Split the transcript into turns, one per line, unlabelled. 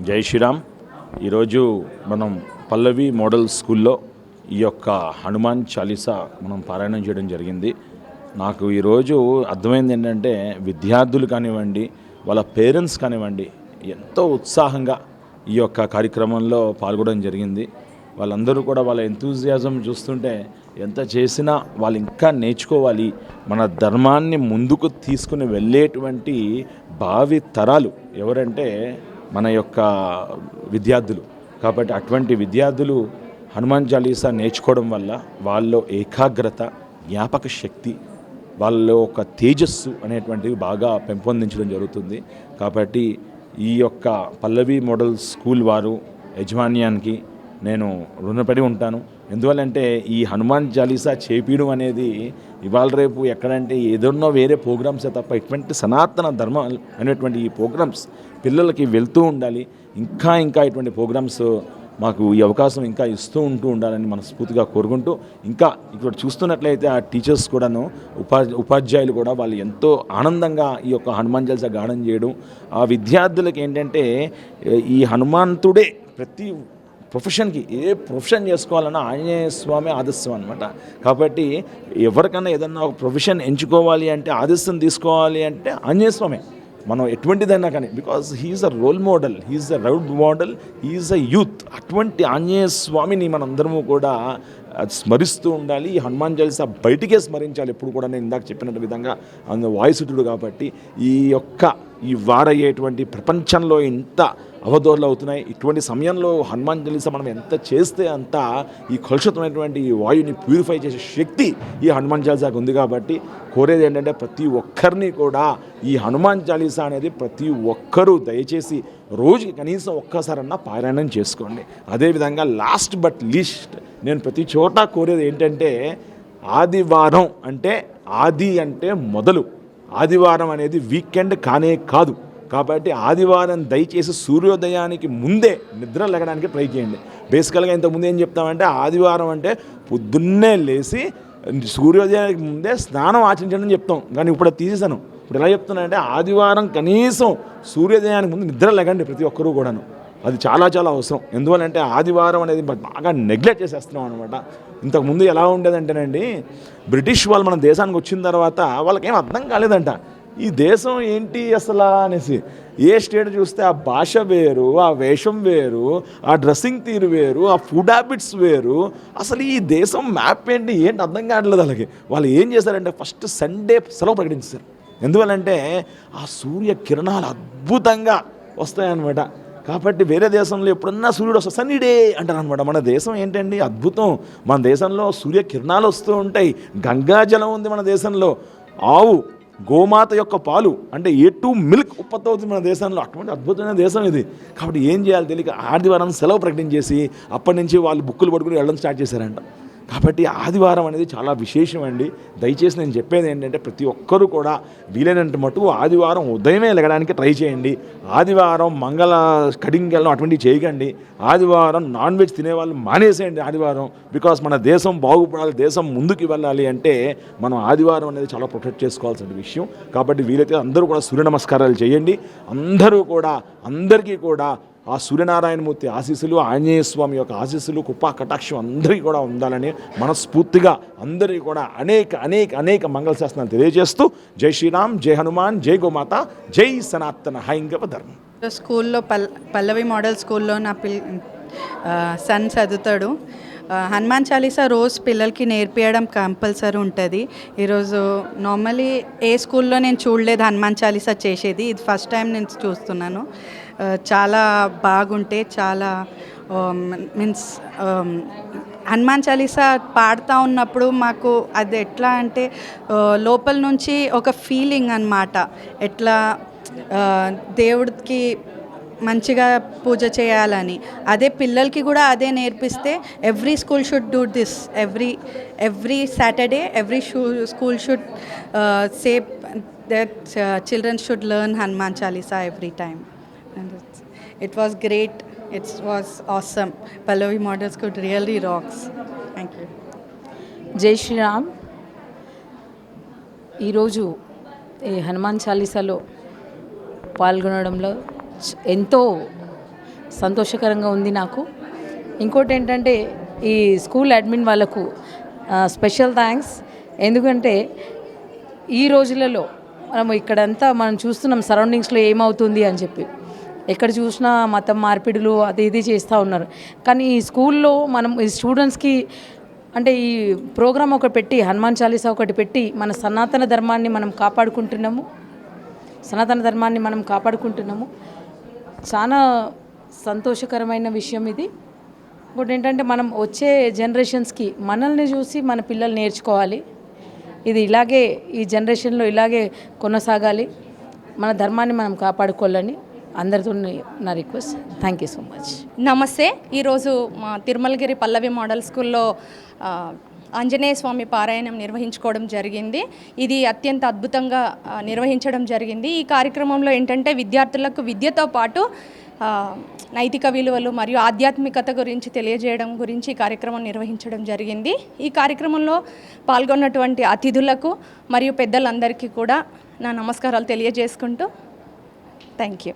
జై శ్రీరామ్. ఈరోజు మనం పల్లవి మోడల్ స్కూల్లో ఈ యొక్క హనుమాన్ చాలీసా మనం పారాయణం చేయడం జరిగింది. నాకు ఈరోజు అర్థమైంది ఏంటంటే విద్యార్థులు కానివ్వండి, వాళ్ళ పేరెంట్స్ కానివ్వండి, ఎంతో ఉత్సాహంగా ఈ యొక్క కార్యక్రమంలో పాల్గొనడం జరిగింది. వాళ్ళందరూ కూడా వాళ్ళ ఎంతూజియాజం చూస్తుంటే ఎంత చేసినా వాళ్ళు ఇంకా నేర్చుకోవాలి, మన ధర్మాన్ని ముందుకు తీసుకుని వెళ్ళేటువంటి భావి తరాలు ఎవరంటే మన యొక్క విద్యార్థులు. కాబట్టి అటువంటి విద్యార్థులు హనుమాన్ చాలీసా నేర్చుకోవడం వల్ల వాళ్ళలో ఏకాగ్రత, జ్ఞాపక శక్తి, వాళ్ళలో ఒక తేజస్సు అనేటువంటివి బాగా పెంపొందించడం జరుగుతుంది. కాబట్టి ఈ యొక్క పల్లవి మోడల్ స్కూల్ వారు యజమాన్యానికి నేను రుణపడి ఉంటాను. ఎందువల్లంటే ఈ హనుమాన్ చాలీసా చేపించడం అనేది ఇవాళ రేపు ఎక్కడంటే ఏదన్నా వేరే ప్రోగ్రామ్సే తప్ప ఇటువంటి సనాతన ధర్మం అనేటువంటి ఈ ప్రోగ్రామ్స్ పిల్లలకి వెళ్తూ ఉండాలి. ఇంకా ఇటువంటి ప్రోగ్రామ్స్ మాకు ఈ అవకాశం ఇంకా ఇస్తూ ఉండాలని మనస్ఫూర్తిగా కోరుకుంటూ, ఇంకా ఇక్కడ చూస్తున్నట్లయితే ఆ టీచర్స్ కూడాను, ఉపాధ్యాయులు కూడా వాళ్ళు ఎంతో ఆనందంగా ఈ యొక్క హనుమాన్ చాలీసా గానం చేయడం, ఆ విద్యార్థులకి ఏంటంటే ఈ హనుమంతుడే ప్రతి ప్రొఫెషన్కి ఏ ప్రొఫెషన్ చేసుకోవాలన్నా ఆంజనేయ స్వామి ఆదర్శం అనమాట. కాబట్టి ఎవరికైనా ఏదన్నా ఒక ప్రొఫెషన్ ఎంచుకోవాలి అంటే ఆదర్శం తీసుకోవాలి అంటే ఆంజనేయ స్వామి మనం ఎటువంటిదైనా కానీ, because he is a role model, he is a role model, he is a youth. అటువంటి ఆంజనేయ స్వామిని మనందరము కూడా స్మరిస్తూ ఉండాలి. ఈ హనుమాన్ చాలీసా బయటికే స్మరించాలి ఎప్పుడు కూడా. నేను ఇందాక చెప్పినట్టు విధంగా అందు వాయుసుతుడు కాబట్టి ఈ వారయ్యేటువంటి ప్రపంచంలో ఇంత అవధోళలు అవుతున్నాయి. ఇటువంటి సమయంలో హనుమాన్ చాలీసా మనం ఎంత చేస్తే అంత ఈ కలుషితమైనటువంటి ఈ వాయుని ప్యూరిఫై చేసే శక్తి ఈ హనుమాన్ చాలీసాకు ఉంది. కాబట్టి కోరేది ఏంటంటే ప్రతి ఒక్కరిని కూడా ఈ హనుమాన్ చాలీసా అనేది ప్రతి ఒక్కరూ దయచేసి రోజుకి కనీసం ఒక్కసారన్నా పారాయణం చేసుకోండి. అదేవిధంగా లాస్ట్ బట్ లీస్ట్ నేను ప్రతి చోట కోరేది ఏంటంటే ఆదివారం అంటే ఆది అంటే మొదలు, ఆదివారం అనేది వీకెండ్ కానే కాదు. కాబట్టి ఆదివారం దయచేసి సూర్యోదయానికి ముందే నిద్ర లేగడానికి ట్రై చేయండి. బేసికల్గా ఇంతకుముందు ఏం చెప్తామంటే ఆదివారం అంటే పొద్దున్నే లేచి సూర్యోదయానికి ముందే స్నానం ఆచరించడం చెప్తాం, కానీ ఇప్పుడు తీసేసాను. ఇప్పుడు ఎలా చెప్తున్నానంటే ఆదివారం కనీసం సూర్యోదయానికి ముందు నిద్ర లేగండి ప్రతి ఒక్కరూ కూడాను. అది చాలా అవసరం. ఎందువల్లంటే ఆదివారం అనేది బాగా నెగ్లెక్ట్ చేసేస్తున్నాం అనమాట. ఇంతకుముందు ఎలా ఉండేదంటేనండి, బ్రిటిష్ వాళ్ళు మన దేశానికి వచ్చిన తర్వాత వాళ్ళకేం అర్థం కాలేదంట ఈ దేశం ఏంటి అసలు అనేసి. ఏ స్టేట్ చూస్తే ఆ భాష వేరు, ఆ వేషం వేరు, ఆ డ్రెస్సింగ్ తీరు వేరు, ఆ ఫుడ్ హ్యాబిట్స్ వేరు. అసలు ఈ దేశం మ్యాప్ ఏంటి అర్థం కావట్లేదు వాళ్ళకి. వాళ్ళు ఏం చేశారంటే ఫస్ట్ సండే సెలవు ప్రకటించారు. ఎందువల్లంటే ఆ సూర్య కిరణాలు అద్భుతంగా వస్తాయన్నమాట. కాబట్టి వేరే దేశంలో ఎప్పుడన్నా సూర్యుడు వస్తే సన్నీ డే అంటారు అనమాట. మన దేశం ఏంటండి అద్భుతం. మన దేశంలో సూర్య కిరణాలు వస్తూ ఉంటాయి, గంగాజలం ఉంది మన దేశంలో, ఆవు గోమాత యొక్క పాలు అంటే A2 మిల్క్ ఉత్పత్తి అవుతుంది మన దేశంలో. అటువంటి అద్భుతమైన దేశం ఇది. కాబట్టి ఏం చేయాలి తెలియక ఆదివారం సెలవు ప్రకటించేసి అప్పటి నుంచి వాళ్ళు బుక్కులు పట్టుకుని వెళ్ళడం స్టార్ట్ చేశారంట. కాబట్టి ఆదివారం అనేది చాలా విశేషం అండి. దయచేసి నేను చెప్పేది ఏంటంటే ప్రతి ఒక్కరూ కూడా వీలైనంత మటుకు ఆదివారం ఉదయమే లెగడానికి ట్రై చేయండి. ఆదివారం మంగళ కటింగ్కి వెళ్ళడం అటువంటివి చేయకండి. ఆదివారం నాన్ వెజ్ తినేవాళ్ళు మానేసేయండి ఆదివారం. బికాస్ మన దేశం బాగుపడాలి, దేశం ముందుకు వెళ్ళాలి అంటే మనం ఆదివారం అనేది చాలా ప్రొటెక్ట్ చేసుకోవాల్సిన విషయం. కాబట్టి వీలైతే అందరూ కూడా సూర్య నమస్కారాలు చేయండి. అందరికీ కూడా ఆ సూర్యనారాయణమూర్తి ఆశీస్సులు, ఆంజనేయ స్వామి యొక్క ఆశీస్సులు, కృపా కటాక్షం అందరికీ కూడా ఉండాలని మనస్ఫూర్తిగా అందరికీ కూడా అనేక మంగళశాసనాలు తెలియజేస్తూ జై శ్రీరామ్, జై హనుమాన్, జై గోమాత, జై సనాతన హైందవ ధర్మం.
స్కూల్లో పల్లవి మోడల్ స్కూల్లో నా సన్ చదువుతాడు. హనుమాన్ చాలీసా రోజు పిల్లలకి నేర్పించడం కంపల్సరీ ఉంటుంది. ఈరోజు నార్మలీ ఏ స్కూల్లో నేను చూడలేదు హనుమాన్ చాలీసా చేసేది, ఇది ఫస్ట్ టైం నేను చూస్తున్నాను. చాలా బాగుంటే చాలా మీన్స్ హనుమాన్ చాలీసా పాడుతూ ఉన్నప్పుడు మాకు అది ఎట్లా అంటే లోపల నుంచి ఒక ఫీలింగ్ అన్నమాట. ఎట్లా దేవుడికి మంచిగా పూజ చేయాలని. అదే పిల్లలకి కూడా అదే నేర్పిస్తే every school should do this. Every Saturday every school should say that children should learn Hanuman Chalisa every time. It was great. It was awesome. Pallavi Model School really rocks. Thank you.
జై శ్రీరామ్. ఈరోజు ఈ హనుమాన్ చాలీసాలో పాల్గొనడంలో ఎంతో సంతోషకరంగా ఉంది నాకు. ఇంకోటి ఏంటంటే ఈ స్కూల్ అడ్మిన్ వాళ్ళకు స్పెషల్ థ్యాంక్స్. ఎందుకంటే ఈ రోజులలో ఇక్కడంతా మనం చూస్తున్నాం సరౌండింగ్స్లో ఏమవుతుంది అని చెప్పి, ఎక్కడ చూసినా మతం మార్పిడులు అది ఇది చేస్తూ ఉన్నారు. కానీ ఈ స్కూల్లో మనం ఈ స్టూడెంట్స్కి అంటే ఈ ప్రోగ్రామ్ ఒకటి పెట్టి హనుమాన్ చాలీసా ఒకటి పెట్టి మన సనాతన ధర్మాన్ని మనం కాపాడుకుంటున్నాము. చాలా సంతోషకరమైన విషయం ఇది. ఇంకోటి ఏంటంటే మనం వచ్చే జనరేషన్స్కి మనల్ని చూసి మన పిల్లలు నేర్చుకోవాలి. ఇది ఇలాగే ఈ జనరేషన్లో ఇలాగే కొనసాగాలి, మన ధర్మాన్ని మనం కాపాడుకోవాలని అందరితో నా request. Thank you so much.
నమస్తే. ఈరోజు మా తిరుమలగిరి పల్లవి మోడల్ స్కూల్లో ఆంజనేయ స్వామి పారాయణం నిర్వహించుకోవడం జరిగింది. ఇది అత్యంత అద్భుతంగా నిర్వహించడం జరిగింది. ఈ కార్యక్రమంలో ఏంటంటే విద్యార్థులకు విద్యతో పాటు నైతిక విలువలు మరియు ఆధ్యాత్మికత గురించి తెలియజేయడం గురించి ఈ కార్యక్రమం నిర్వహించడం జరిగింది. ఈ కార్యక్రమంలో పాల్గొన్నటువంటి అతిథులకు మరియు పెద్దలందరికీ కూడా నా నమస్కారాలు తెలియజేసుకుంటూ థ్యాంక్ యూ.